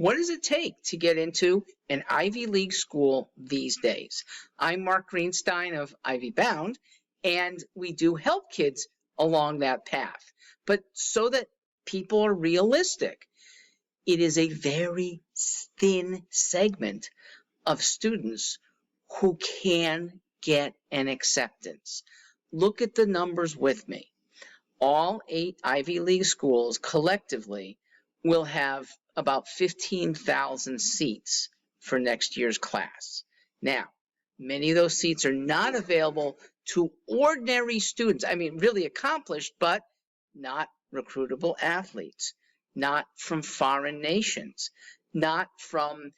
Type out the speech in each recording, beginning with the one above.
What does it take to get into an Ivy League school these days? I'm Mark Greenstein of Ivy Bound, and we do help kids along that path. But so that people are realistic, it is a very thin segment of students who can get an acceptance. Look at the numbers with me. All 8 Ivy League schools collectively will have about 15,000 seats for next year's class. Now, many of those seats are not available to ordinary students. I mean, really accomplished, but not recruitable athletes, not from foreign nations, not from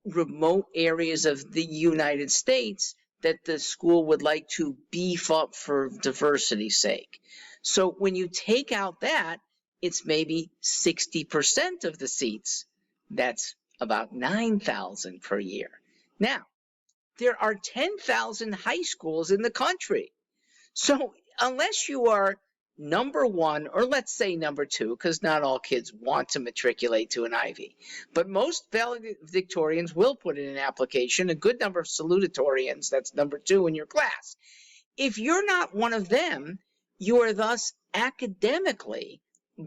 remote areas of the United States that the school would like to beef up for diversity's sake. So when you take out that, it's maybe 60% of the seats. That's about 9,000 per year. Now, there are 10,000 high schools in the country. So unless you are number 1, or let's say number 2, because not all kids want to matriculate to an Ivy, but most valedictorians will put in an application, a good number of salutatorians, that's number 2 in your class. If you're not one of them, you are thus academically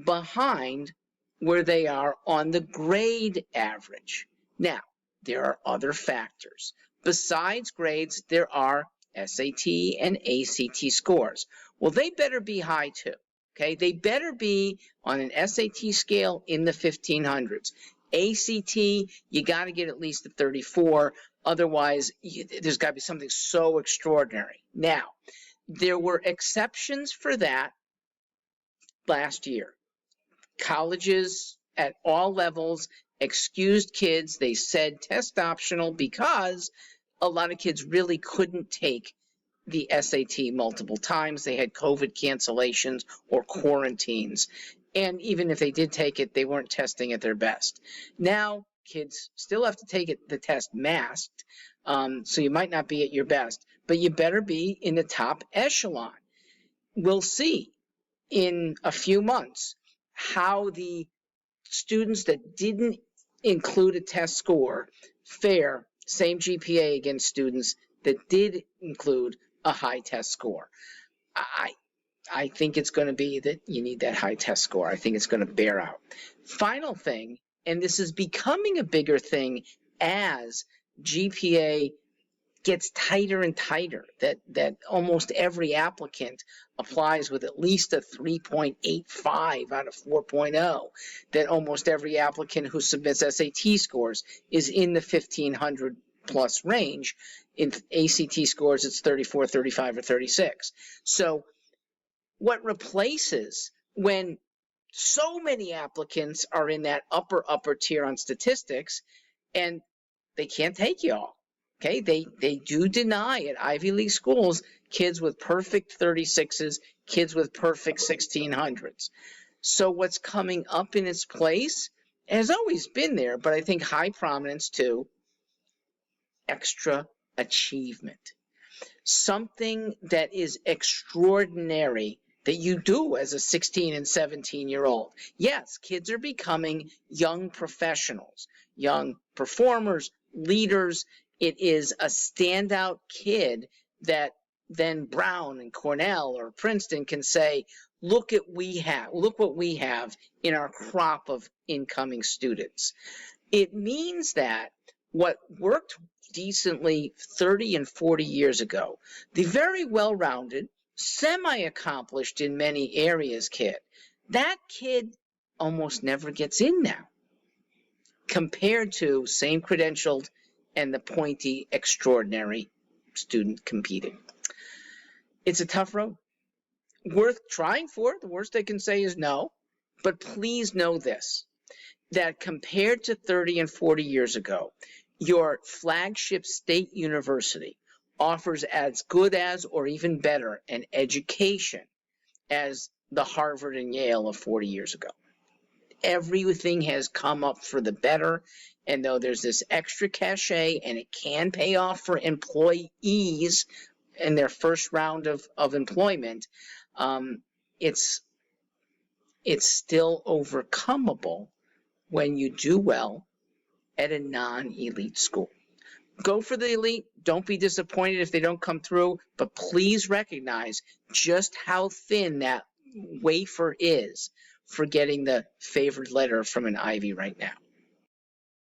behind where they are on the grade average. Now, there are other factors. Besides grades, there are SAT and ACT scores. Well, they better be high too, okay? They better be on an SAT scale in the 1500s. ACT, you got to get at least a 34. Otherwise, there's got to be something so extraordinary. Now, there were exceptions for that last year. Colleges at all levels excused kids. They said test optional because a lot of kids really couldn't take the SAT multiple times. They had COVID cancellations or quarantines. And even if they did take it, they weren't testing at their best. Now, kids still have to take the test masked, so you might not be at your best, but you better be in the top echelon. We'll see in a few months how the students that didn't include a test score fare, same GPA, against students that did include a high test score. I think it's going to be that you need that high test score. I think it's going to bear out. Final thing, and this is becoming a bigger thing as GPA gets tighter and tighter, that almost every applicant applies with at least a 3.85 out of 4.0, that almost every applicant who submits SAT scores is in the 1,500 plus range. In ACT scores, it's 34, 35, or 36. So what replaces when so many applicants are in that upper tier on statistics and they can't take you all? Okay, they do deny at Ivy League schools kids with perfect 36s, kids with perfect 1600s. So what's coming up in its place has always been there, but I think high prominence too, extra achievement. Something that is extraordinary that you do as a 16 and 17-year-old. Yes, kids are becoming young professionals, young performers, leaders. It is a standout kid that then Brown and Cornell or Princeton can say, look what we have in our crop of incoming students. It means that what worked decently 30 and 40 years ago, the very well-rounded, semi-accomplished in many areas kid, that kid almost never gets in now, compared to same credentialed and the pointy, extraordinary student competing. It's a tough road. Worth trying for. The worst they can say is no. But please know this, that compared to 30 and 40 years ago, your flagship state university offers as good as or even better an education as the Harvard and Yale of 40 years ago. Everything has come up for the better, and though there's this extra cachet and it can pay off for employees in their first round of employment, it's still overcomable when you do well at a non-elite school. Go for the elite. Don't be disappointed if they don't come through, but please recognize just how thin that wafer is for getting the favored letter from an Ivy right now.